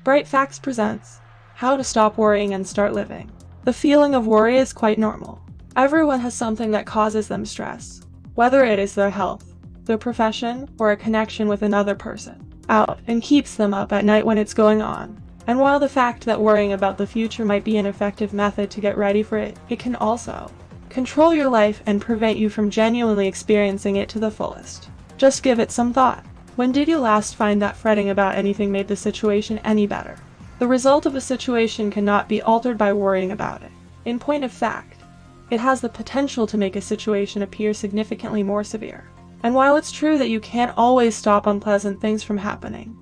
Bright Facts presents How to Stop Worrying and Start Living. The feeling of worry is quite normal. Everyone has something that causes them stress, whether it is their health, their profession, or a connection with another person, out and keeps them up at night when it's going on. And while the fact that worrying about the future might be an effective method to get ready for it, it can also control your life and prevent you from genuinely experiencing it to the fullest. Just give it some thought. When did you last find that fretting about anything made the situation any better? The result of a situation cannot be altered by worrying about it. In point of fact, it has the potential to make a situation appear significantly more severe. And while it's true that you can't always stop unpleasant things from happening,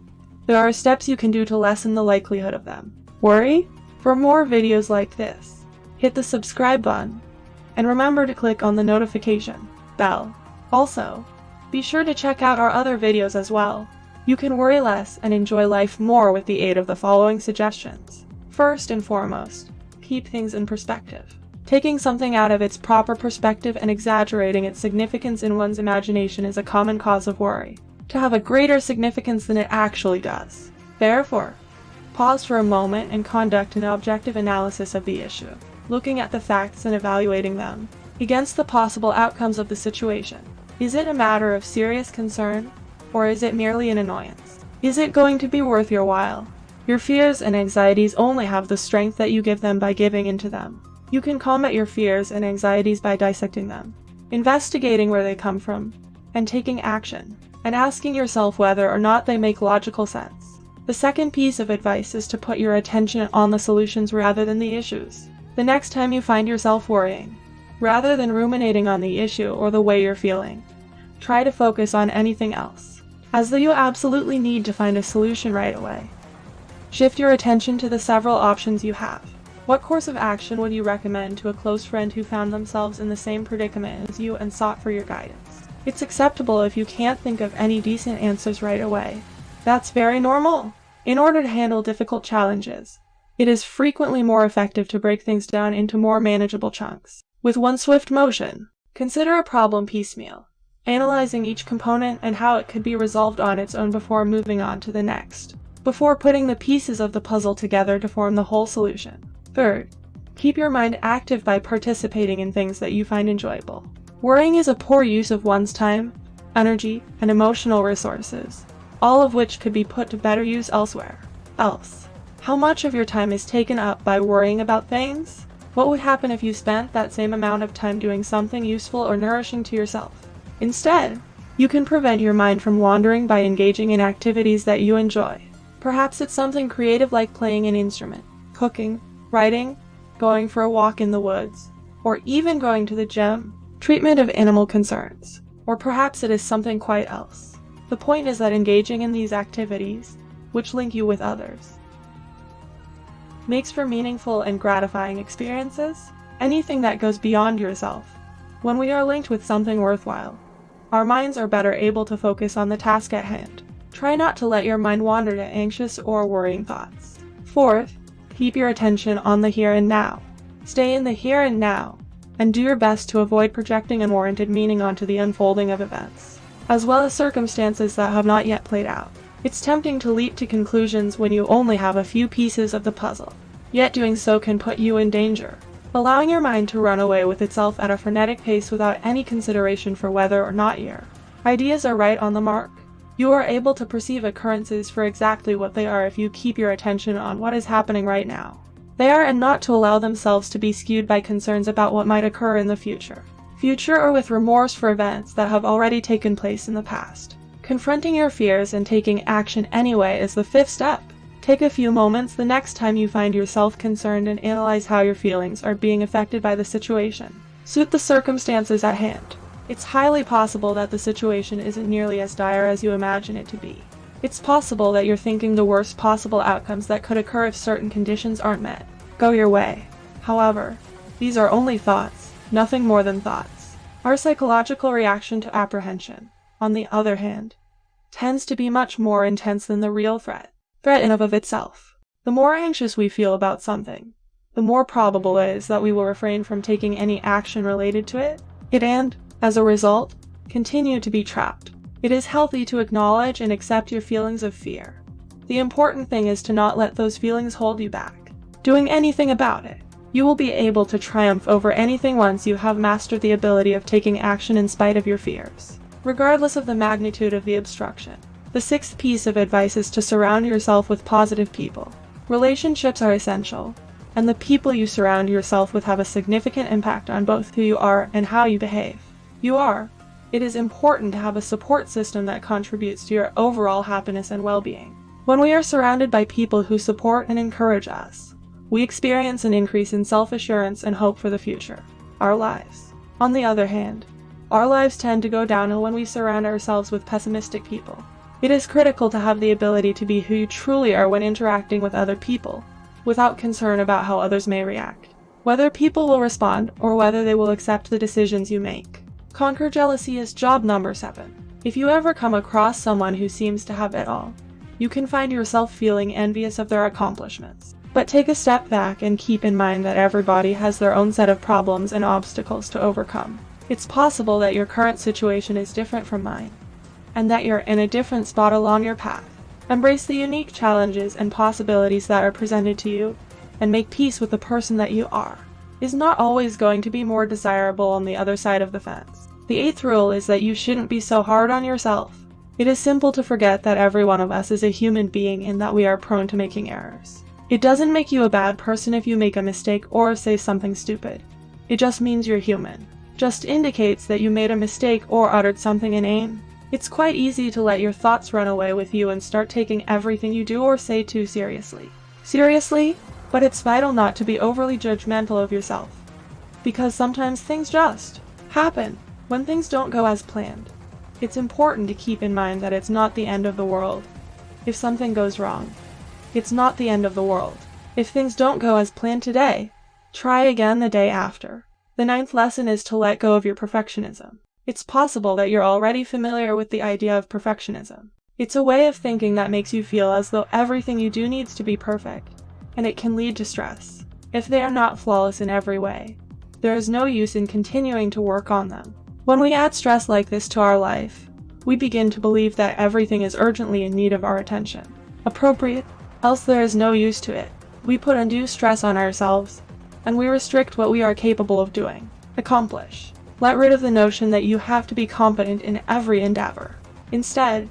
there are steps you can do to lessen the likelihood of them. Worry? For more videos like this, hit the subscribe button, and remember to click on the notification bell. Also, be sure to check out our other videos as well. You can worry less and enjoy life more with the aid of the following suggestions. First and foremost, keep things in perspective. Taking something out of its proper perspective and exaggerating its significance in one's imagination is a common cause of worry, to have a greater significance than it actually does. Therefore, pause for a moment and conduct an objective analysis of the issue, looking at the facts and evaluating them against the possible outcomes of the situation. Is it a matter of serious concern, or is it merely an annoyance? Is it going to be worth your while? Your fears and anxieties only have the strength that you give them by giving into them. You can combat your fears and anxieties by dissecting them, investigating where they come from, and taking action, and asking yourself whether or not they make logical sense. The second piece of advice is to put your attention on the solutions rather than the issues. The next time you find yourself worrying, rather than ruminating on the issue or the way you're feeling, try to focus on anything else, as though you absolutely need to find a solution right away. Shift your attention to the several options you have. What course of action would you recommend to a close friend who found themselves in the same predicament as you and sought for your guidance? It's acceptable if you can't think of any decent answers right away. That's very normal. In order to handle difficult challenges, it is frequently more effective to break things down into more manageable chunks. With one swift motion, consider a problem piecemeal, analyzing each component and how it could be resolved on its own before moving on to the next, before putting the pieces of the puzzle together to form the whole solution. Third, keep your mind active by participating in things that you find enjoyable. Worrying is a poor use of one's time, energy, and emotional resources, all of which could be put to better use elsewhere. Else, how much of your time is taken up by worrying about things? What would happen if you spent that same amount of time doing something useful or nourishing to yourself? Instead, you can prevent your mind from wandering by engaging in activities that you enjoy. Perhaps it's something creative like playing an instrument, cooking, writing, going for a walk in the woods, or even going to the gym. Treatment of animal concerns, or perhaps it is something quite else. The point is that engaging in these activities, which link you with others, makes for meaningful and gratifying experiences. Anything that goes beyond yourself. When we are linked with something worthwhile, our minds are better able to focus on the task at hand. Try not to let your mind wander to anxious or worrying thoughts. Fourth, keep your attention on the here and now. Stay in the here and now, and do your best to avoid projecting unwarranted meaning onto the unfolding of events, as well as circumstances that have not yet played out. It's tempting to leap to conclusions when you only have a few pieces of the puzzle, yet doing so can put you in danger, allowing your mind to run away with itself at a frenetic pace without any consideration for whether or not your ideas are right on the mark. You are able to perceive occurrences for exactly what they are if you keep your attention on what is happening right now. They are, and not to allow themselves to be skewed by concerns about what might occur in the future, or with remorse for events that have already taken place in the past. Confronting your fears and taking action anyway is the fifth step. Take a few moments the next time you find yourself concerned and analyze how your feelings are being affected by the situation. Suit the circumstances at hand. It's highly possible that the situation isn't nearly as dire as you imagine it to be. It's possible that you're thinking the worst possible outcomes that could occur if certain conditions aren't met. Go your way. However, these are only thoughts, nothing more than thoughts. Our psychological reaction to apprehension, on the other hand, tends to be much more intense than the real threat in of itself. The more anxious we feel about something, the more probable it is that we will refrain from taking any action related to it, and, as a result, continue to be trapped. It is healthy to acknowledge and accept your feelings of fear, The important thing is to not let those feelings hold you back. Doing anything about it. You will be able to triumph over anything once you have mastered the ability of taking action in spite of your fears, regardless of the magnitude of the obstruction. The sixth piece of advice is to surround yourself with positive people. Relationships are essential, and the people you surround yourself with have a significant impact on both who you are and how you behave. It is important to have a support system that contributes to your overall happiness and well-being. When we are surrounded by people who support and encourage us, we experience an increase in self-assurance and hope for the future, our lives. On the other hand, our lives tend to go downhill when we surround ourselves with pessimistic people. It is critical to have the ability to be who you truly are when interacting with other people, without concern about how others may react, whether people will respond or whether they will accept the decisions you make. Conquer jealousy is job number 7. If you ever come across someone who seems to have it all, you can find yourself feeling envious of their accomplishments. But take a step back and keep in mind that everybody has their own set of problems and obstacles to overcome. It's possible that your current situation is different from mine, and that you're in a different spot along your path. Embrace the unique challenges and possibilities that are presented to you, and make peace with the person that you are. Is not always going to be more desirable on the other side of the fence. The 8th rule is that you shouldn't be so hard on yourself. It is simple to forget that every one of us is a human being and that we are prone to making errors. It doesn't make you a bad person if you make a mistake or say something stupid. It just means you're human. Just indicates that you made a mistake or uttered something inane. It's quite easy to let your thoughts run away with you and start taking everything you do or say too seriously. But it's vital not to be overly judgmental of yourself. Because sometimes things just happen when things don't go as planned. It's important to keep in mind that it's not the end of the world if something goes wrong. It's not the end of the world. If things don't go as planned today, try again the day after. The 9th lesson is to let go of your perfectionism. It's possible that you're already familiar with the idea of perfectionism. It's a way of thinking that makes you feel as though everything you do needs to be perfect, and it can lead to stress. If they are not flawless in every way, there is no use in continuing to work on them. When we add stress like this to our life, we begin to believe that everything is urgently in need of our attention. Appropriate, else there is no use to it. We put undue stress on ourselves, and we restrict what we are capable of doing. Accomplish. Let rid of the notion that you have to be competent in every endeavor. Instead,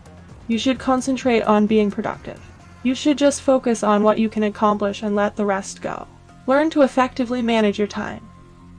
you should concentrate on being productive. You should just focus on what you can accomplish and let the rest go. Learn to effectively manage your time.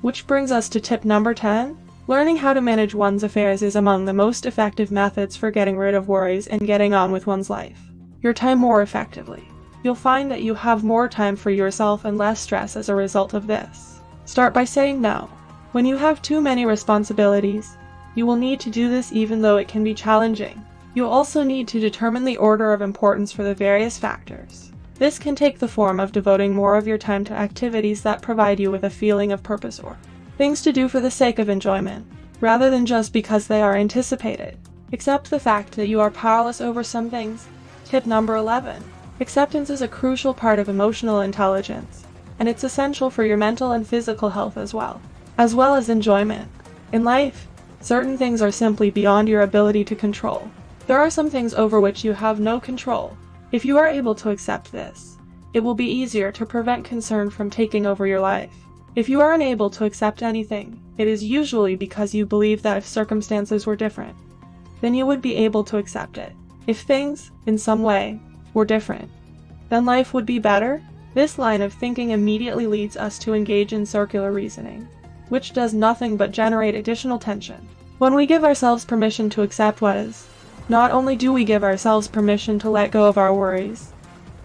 Which brings us to tip number 10. Learning how to manage one's affairs is among the most effective methods for getting rid of worries and getting on with one's life. Your time more effectively. You'll find that you have more time for yourself and less stress as a result of this. Start by saying no. When you have too many responsibilities, you will need to do this even though it can be challenging. You'll also need to determine the order of importance for the various factors. This can take the form of devoting more of your time to activities that provide you with a feeling of purpose or things to do for the sake of enjoyment, rather than just because they are anticipated. Accept the fact that you are powerless over some things. Tip number 11. Acceptance is a crucial part of emotional intelligence, and it's essential for your mental and physical health as well as enjoyment. In life, certain things are simply beyond your ability to control. There are some things over which you have no control. If you are able to accept this, it will be easier to prevent concern from taking over your life. If you are unable to accept anything, it is usually because you believe that if circumstances were different, then you would be able to accept it. If things, in some way, were different, then life would be better. This line of thinking immediately leads us to engage in circular reasoning, which does nothing but generate additional tension. When we give ourselves permission to accept what is, not only do we give ourselves permission to let go of our worries,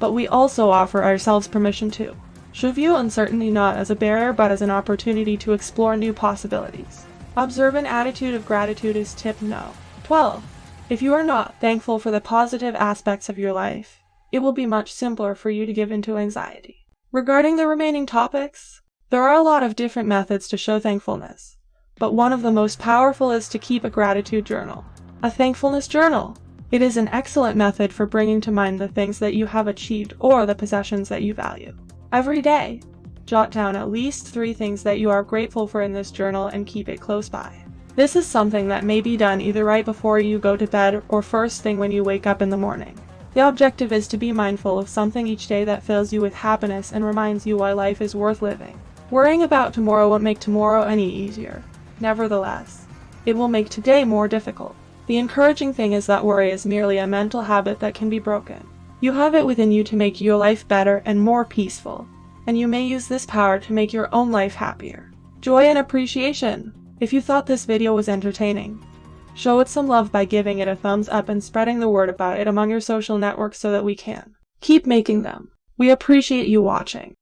but we also offer ourselves permission to view uncertainty not as a barrier but as an opportunity to explore new possibilities. Observe an attitude of gratitude is tip no. 12. If you are not thankful for the positive aspects of your life, it will be much simpler for you to give into anxiety. Regarding the remaining topics, there are a lot of different methods to show thankfulness, but one of the most powerful is to keep a gratitude journal. A thankfulness journal. It is an excellent method for bringing to mind the things that you have achieved or the possessions that you value. Every day, jot down at least 3 things that you are grateful for in this journal and keep it close by. This is something that may be done either right before you go to bed or first thing when you wake up in the morning. The objective is to be mindful of something each day that fills you with happiness and reminds you why life is worth living. Worrying about tomorrow won't make tomorrow any easier. Nevertheless, it will make today more difficult. The encouraging thing is that worry is merely a mental habit that can be broken. You have it within you to make your life better and more peaceful, and you may use this power to make your own life happier. Joy and appreciation. If you thought this video was entertaining, show it some love by giving it a thumbs up and spreading the word about it among your social networks so that we can keep making them. We appreciate you watching.